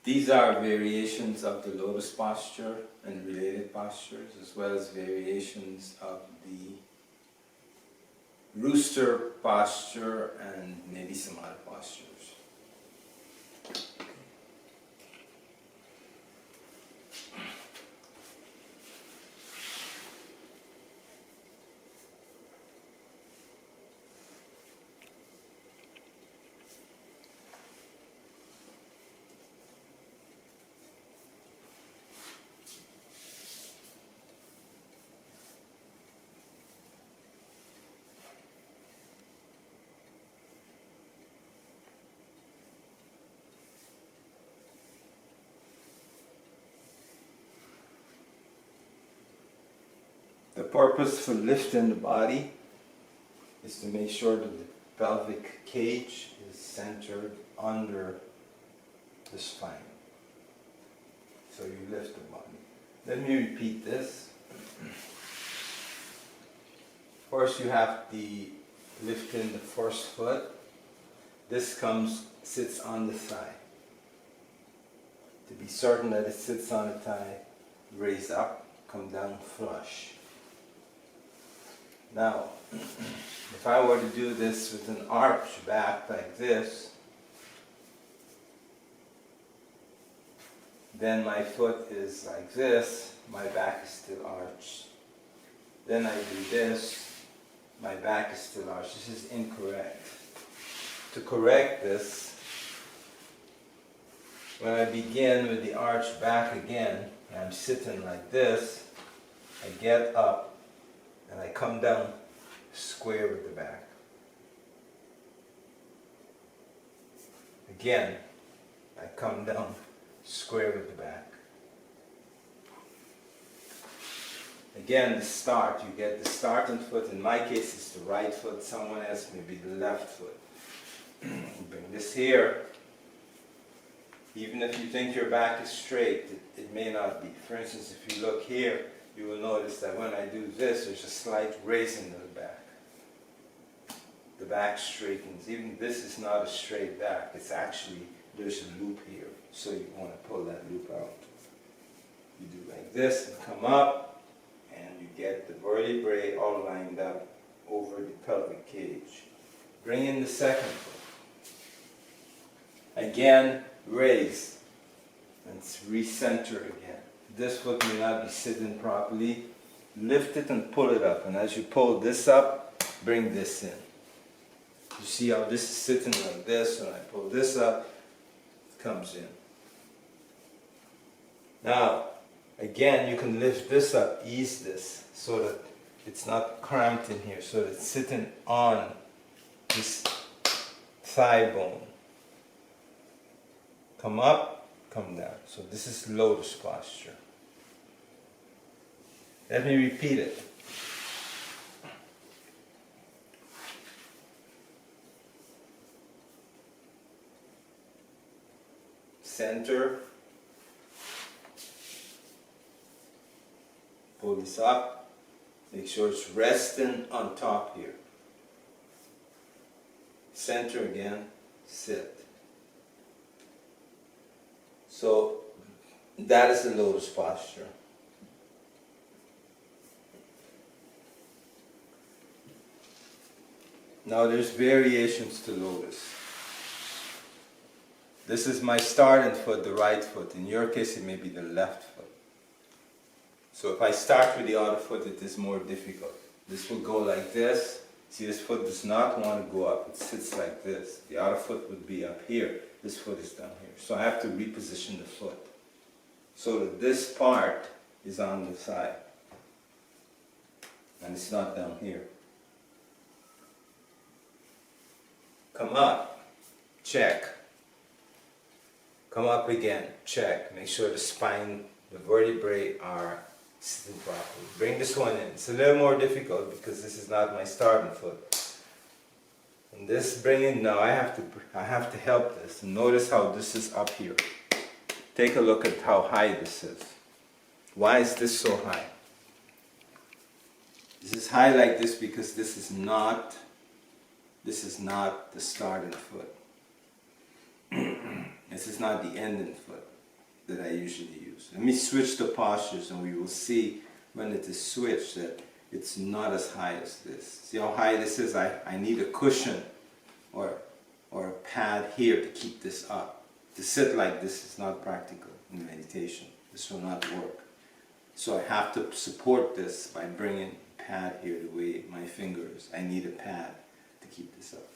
These are variations of the lotus posture and related postures, as well as variations of the rooster posture and maybe some other postures. The purpose for lifting the body is to make sure that the pelvic cage is centered under the spine. So you lift the body. Let me repeat this. First you have the lifting the first foot. This sits on the thigh. To be certain that it sits on the thigh, raise up, come down flush. Now, if I were to do this with an arch back like this, then my foot is like this, my back is still arched. Then I do this, my back is still arched. This is incorrect. To correct this, when I begin with the arch back again, and I'm sitting like this, I get up and I come down square with the back. Again, I come down square with the back. Again, the start, you get the starting foot. In my case, it's the right foot. Someone else may be the left foot. Bring this here. Even if you think your back is straight, it may not be. For instance, if you look here, you will notice that when I do this, there's a slight raising of the back. The back straightens. Even this is not a straight back. It's actually, there's a loop here. So you want to pull that loop out. You do like this and come up, and you get the vertebrae all lined up over the pelvic cage. Bring in the second foot. Again, raise. And recenter again. This foot may not be sitting properly. Lift it and pull it up. And as you pull this up, bring this in. You see how this is sitting like this, and I pull this up, it comes in. Now, again, you can lift this up, ease this, so that it's not cramped in here, so that it's sitting on this thigh bone. Come up, come down. So this is lotus posture. Let me repeat it. Center. Pull this up. Make sure it's resting on top here. Center again. Sit. So that is the lotus posture. Now there's variations to lotus. This is my starting foot, the right foot. In your case, it may be the left foot. So if I start with the other foot, it is more difficult. This will go like this. See, this foot does not want to go up. It sits like this. The other foot would be up here. This foot is down here. So I have to reposition the foot so that this part is on the side. And it's not down here. Come up. Check. Come up again. Check. Make sure the spine, the vertebrae are sitting properly. Bring this one in. It's a little more difficult because this is not my starting foot. And this bring in now, I have to help this. And notice how this is up here. Take a look at how high this is. Why is this so high? This is high like this because this is not the starting foot. This is not the ending foot. that I usually use. Let me switch the postures and we will see when it is switched that it's not as high as this. See how high this is? I need a cushion or a pad here to keep this up. To sit like this is not practical in meditation. This will not work. So I have to support this by bringing a pad here the way my finger is. I need a pad to keep this up.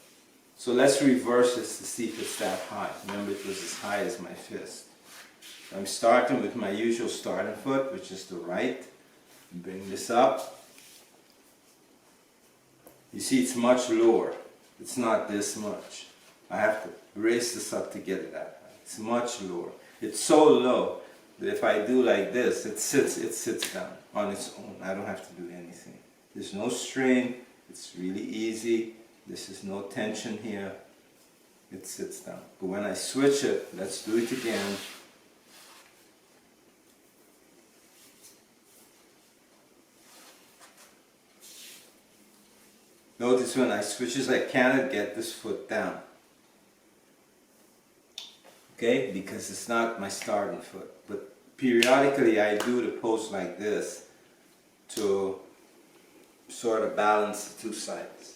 So let's reverse this to see if it's that high. Remember, it was as high as my fist. I'm starting with my usual starting foot, which is the right. Bring this up. You see it's much lower. It's not this much. I have to raise this up to get it that high. It's much lower. It's so low that if I do like this, it sits down on its own. I don't have to do anything. There's no strain. It's really easy. This is no tension here. It sits down. But when I switch it, let's do it again. Notice when I switch this, I cannot get this foot down. Okay, because it's not my starting foot. But periodically I do the pose like this to sort of balance the two sides.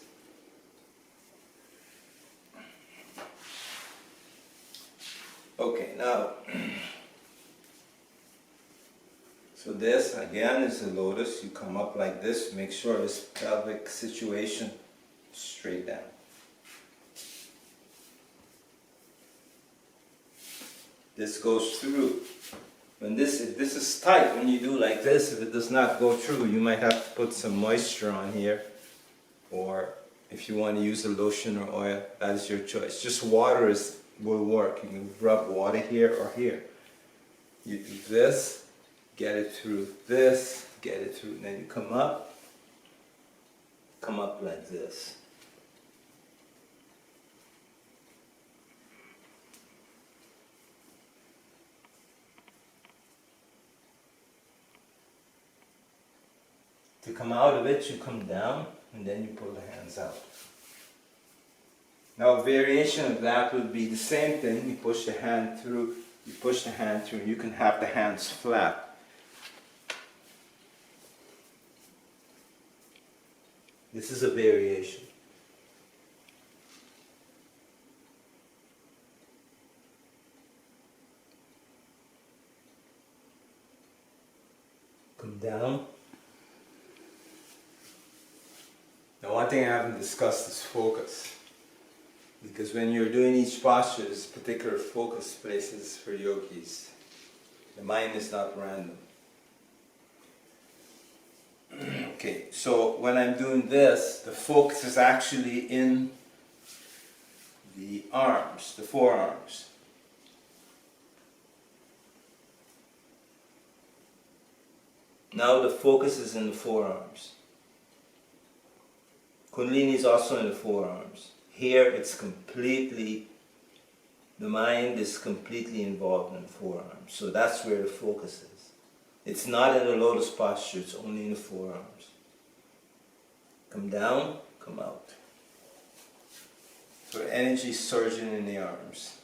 Okay, now, so this again is the lotus. You come up like this, make sure this pelvic situation straight down. This goes through. If this is tight, when you do like this, if it does not go through, you might have to put some moisture on here, or if you want to use a lotion or oil, that is your choice. Just water will work. You can rub water here or here. You do this, get it through this, get it through, and then you come up like this. To come out of it, you come down, and then you pull the hands out. Now a variation of that would be the same thing. You push the hand through, and you can have the hands flat. This is a variation. Come down. Now one thing I haven't discussed is focus. Because when you're doing each posture, there's particular focus places for yogis. The mind is not random. Okay, so when I'm doing this, the focus is actually in the arms, the forearms. Now the focus is in the forearms. Kundalini is also in the forearms. Here it's completely, the mind is completely involved in the forearms. So that's where the focus is. It's not in the lotus posture, it's only in the forearms. Come down, come out. So energy surging in the arms.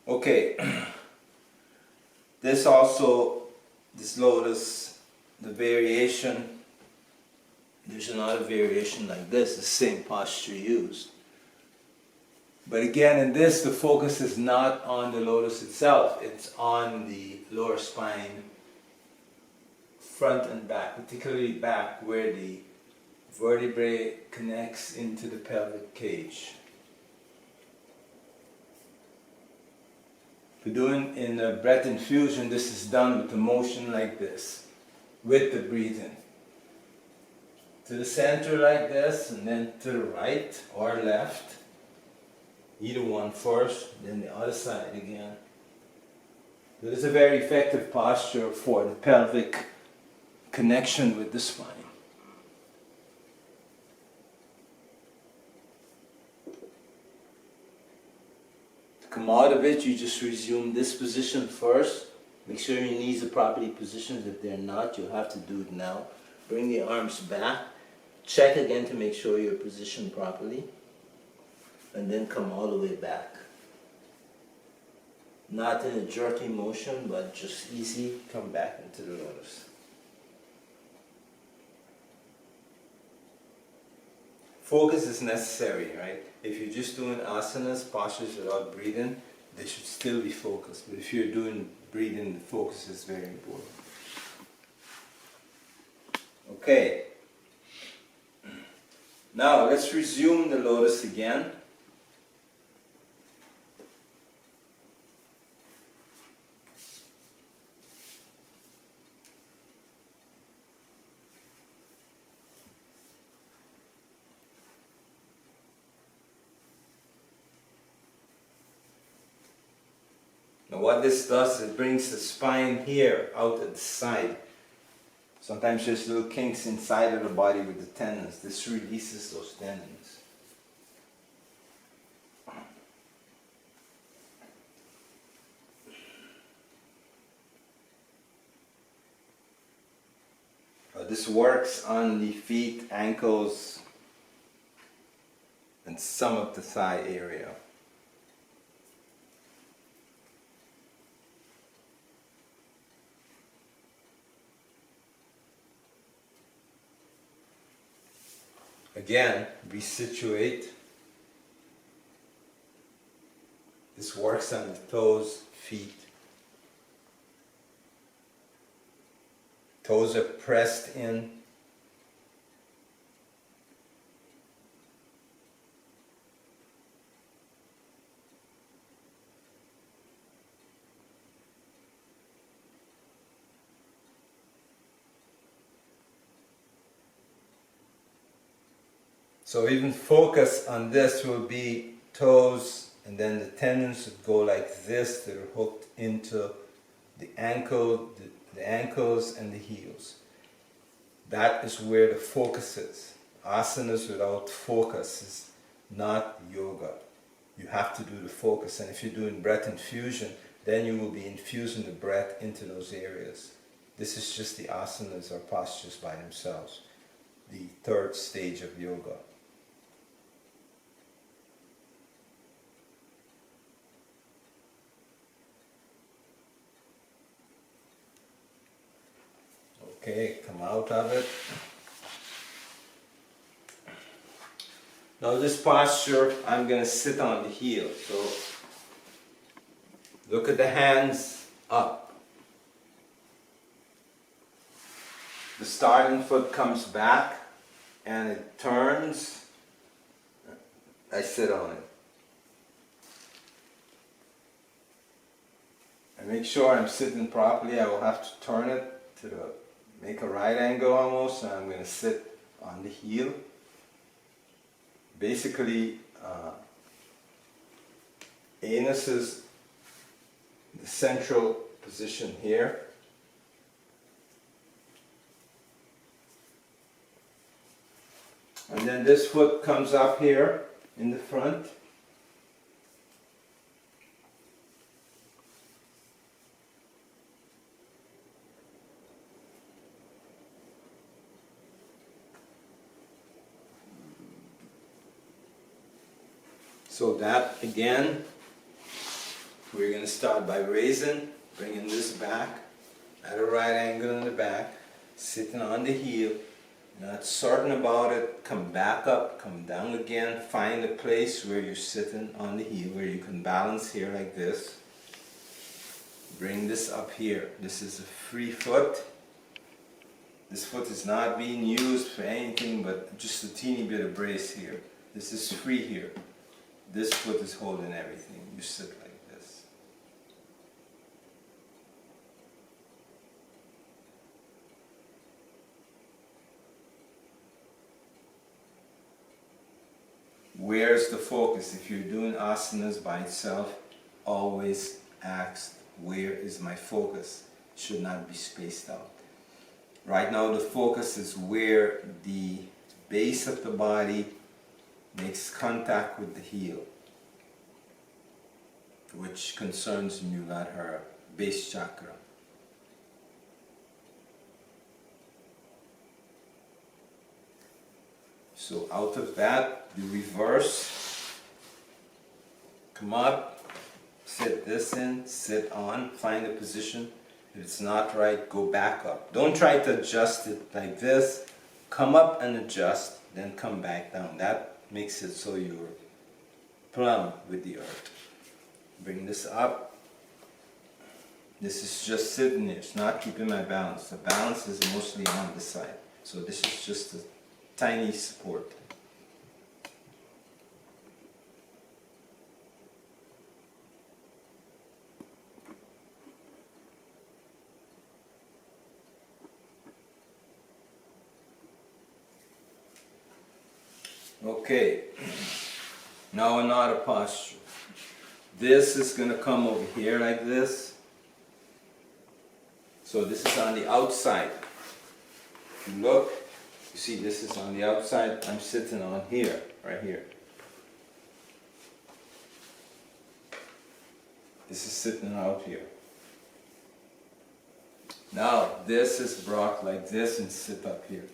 Okay, this lotus, the variation, there's another variation like this, the same posture used. But again, in this, the focus is not on the lotus itself, it's on the lower spine, front and back, particularly back where the vertebrae connects into the pelvic cage. For doing in a breath infusion, this is done with a motion like this, with the breathing. To the center like this, and then to the right or left. Either one first, then the other side again. It is a very effective posture for the pelvic connection with the spine. To come out of it, you just resume this position first. Make sure your knees are properly positioned. If they're not, you'll have to do it now. Bring the arms back. Check again to make sure you're positioned properly. and then come all the way back. Not in a jerky motion, but just easy, come back into the lotus. Focus is necessary, right? If you're just doing asanas, postures without breathing, they should still be focused. But if you're doing breathing, the focus is very important. Okay. Now let's resume the lotus again. Now what this does, it brings the spine here out at the side. Sometimes there's little kinks inside of the body with the tendons. This releases those tendons. This works on the feet, ankles, and some of the thigh area. Again, resituate. This works on the toes, feet. Toes are pressed in. So even focus on this will be toes, and then the tendons would go like this. They're hooked into the ankle, the ankles and the heels. That is where the focus is. Asanas without focus is not yoga. You have to do the focus, and if you're doing breath infusion, then you will be infusing the breath into those areas. This is just the asanas or postures by themselves, the third stage of yoga. Okay, come out of it. Now this posture, I'm going to sit on the heel. So look at the hands up. The starting foot comes back and it turns. I sit on it. And make sure I'm sitting properly. I will have to turn it to make a right angle almost, and I'm going to sit on the heel. Basically, anus is the central position here. And then this foot comes up here in the front. So that again, we're going to start by raising, bringing this back at a right angle in the back, sitting on the heel, not certain about it, come back up, come down again, find a place where you're sitting on the heel, where you can balance here like this. Bring this up here. This is a free foot. This foot is not being used for anything but just a teeny bit of brace here. This is free here. This foot is holding everything. You sit like this. Where's the focus? If you're doing asanas by itself, always ask, where is my focus? It should not be spaced out. Right now the focus is where the base of the body makes contact with the heel, which concerns Muladhara, base chakra. So out of that, the reverse, Come up, sit this in, sit on, find a position. If it's not right, go back up. Don't try to adjust it like this. Come up and adjust, then come back down. That makes it so you're plumb with the earth. Bring this up. This is just sitting there. It's not keeping my balance. The balance is mostly on this side. So this is just a tiny support. Okay, now another posture. This is going to come over here like this. So this is on the outside. If you look, you see this is on the outside. I'm sitting on here, right here. This is sitting out here. Now this is brought like this and sit up here.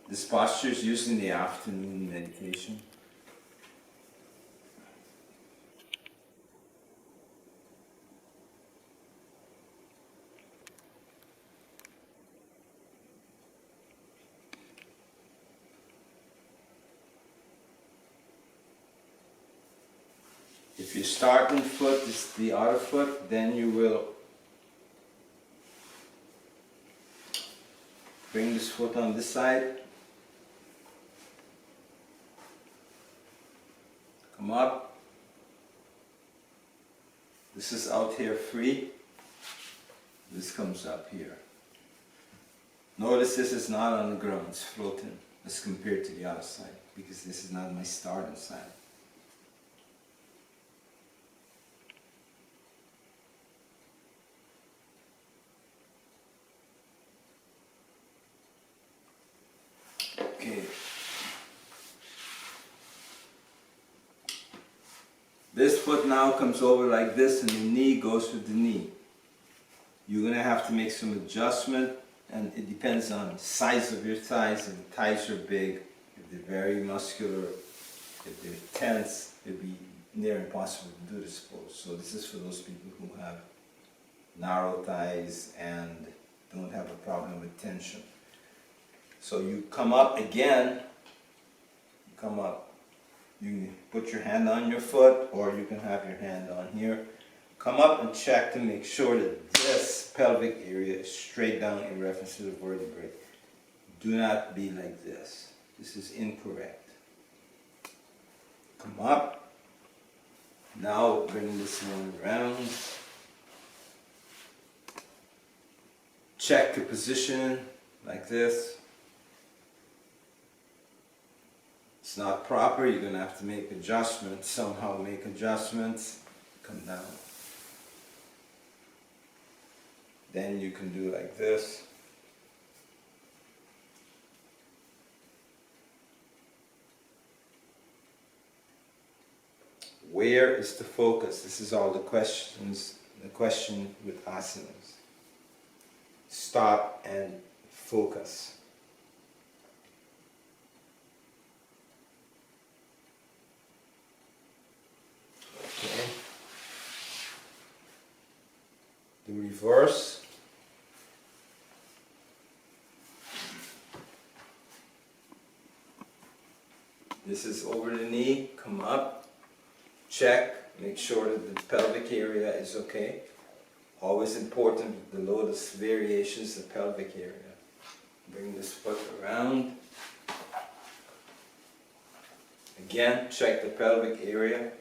This posture is used in the afternoon meditation. If your starting foot is the other foot, then you will bring this foot on this side. Come up. This is out here free. This comes up here. Notice this is not on the ground, it's floating as compared to the other side, because this is not my starting side. Okay. This foot now comes over like this and the knee goes with the knee. You're going to have to make some adjustment, and it depends on the size of your thighs. If the thighs are big, if they're very muscular, if they're tense, it'd be near impossible to do this pose. So this is for those people who have narrow thighs and don't have a problem with tension. So you come up again, come up. You can put your hand on your foot, or you can have your hand on here. Come up and check to make sure that this pelvic area is straight down in reference to the vertebrae. Do not be like this. This is incorrect. Come up. Now bring this one around. Check the position like this. It's not proper, you're going to have to make adjustments, somehow make adjustments, come down. Then you can do like this. Where is the focus? This is all the questions, the question with asanas. Stop and focus. Okay. The reverse. This is over the knee, come up, check, make sure that the pelvic area is okay. Always important with the Lotus variations, the pelvic area. Bring this foot around. Again, check the pelvic area.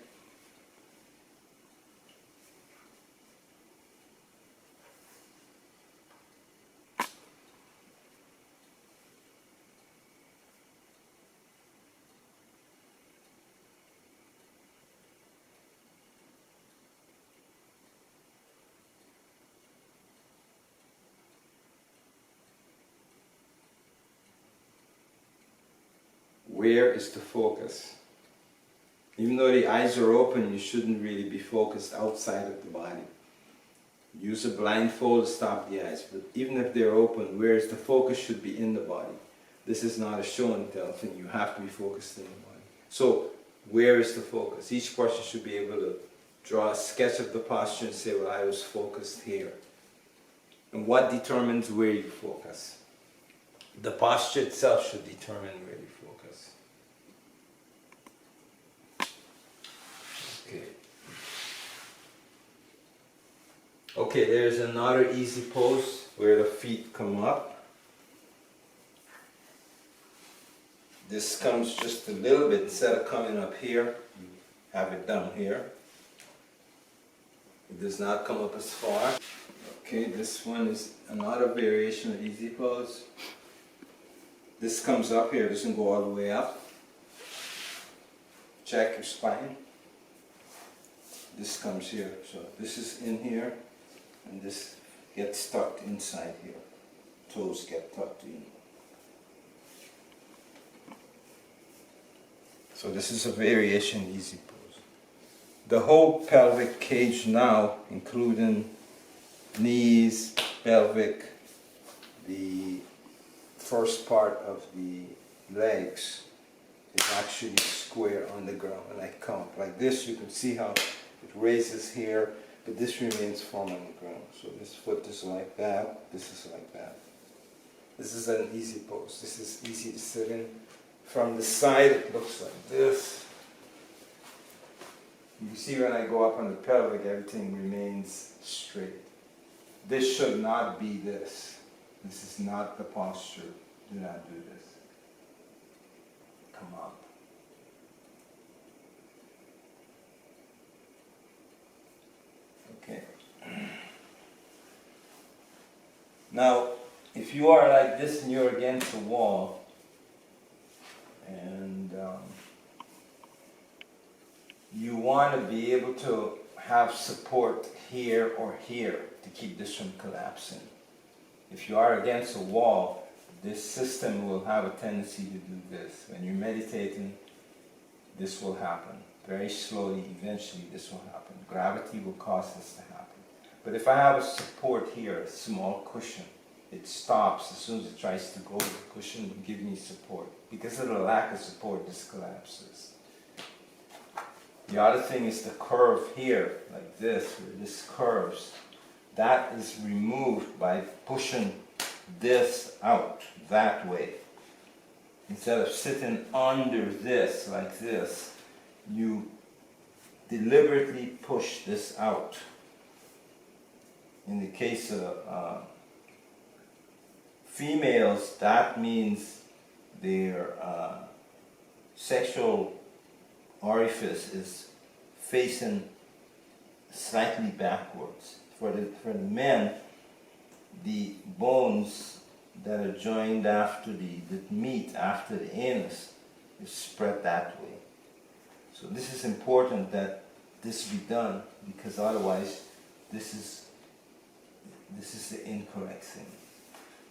Where is the focus? Even though the eyes are open, you shouldn't really be focused outside of the body. Use a blindfold to stop the eyes, but even if they're open, where is the focus should be in the body. This is not a show and tell thing, you have to be focused in the body. So Where is the focus? Each person should be able to draw a sketch of the posture and say, well, I was focused here. And what determines where you focus? The posture itself should determine where you focus. Okay. Okay, there's another easy pose where the feet come up. This comes just a little bit, instead of coming up here, you have it down here. It does not come up as far. Okay, this one is another variation of easy pose. This comes up here, it doesn't go all the way up. Check your spine. This comes here, so this is in here, and this gets tucked inside here. Toes get tucked in. So this is a variation easy pose. The whole pelvic cage now, including knees, pelvic, the first part of the legs is actually square on the ground. When I come up like this, you can see how it raises here, but this remains firm on the ground. So this foot is like that, this is like that. This is an easy pose. This is easy to sit in. From the side, it looks like this. You see when I go up on the pelvic, everything remains straight. This should not be this. This is not the posture. Do not do this. Come up. Okay. Now, if you are like this and you're against the wall, and you want to be able to have support here or here to keep this from collapsing. If you are against a wall, this system will have a tendency to do this. When you're meditating, this will happen. Very slowly, eventually this will happen. Gravity will cause this to happen. But if I have a support here, a small cushion, it stops as soon as it tries to go. The cushion will give me support. Because of the lack of support, this collapses. The other thing is the curve here, like this, where this curves. That is removed by pushing this out that way. Instead of sitting under this, like this, you deliberately push this out. In the case of females, that means their sexual orifice is facing slightly backwards. For the men, the bones that are joined after that meet after the anus is spread that way. So this is important that this be done, because otherwise this is the incorrect thing.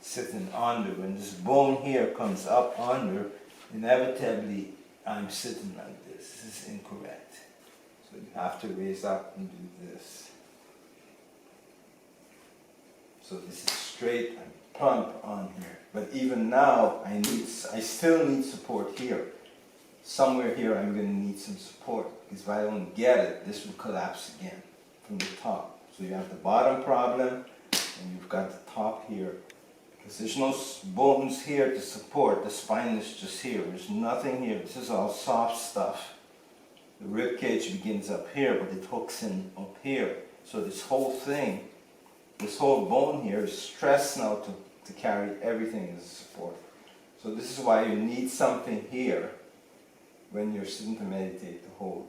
Sitting under, when this bone here comes up under, inevitably I'm sitting like this. This is incorrect. So you have to raise up and do this. So this is straight and plump on here. But even now, I still need support here. Somewhere here I'm going to need some support, because if I don't get it, this will collapse again from the top. So you have the bottom problem, and you've got the top here. Because there's no bones here to support, the spine is just here. There's nothing here. This is all soft stuff. The rib cage begins up here, but it hooks in up here. So this whole thing, this whole bone here is stressed now to carry everything as support. So this is why you need something here when you're sitting to meditate to hold.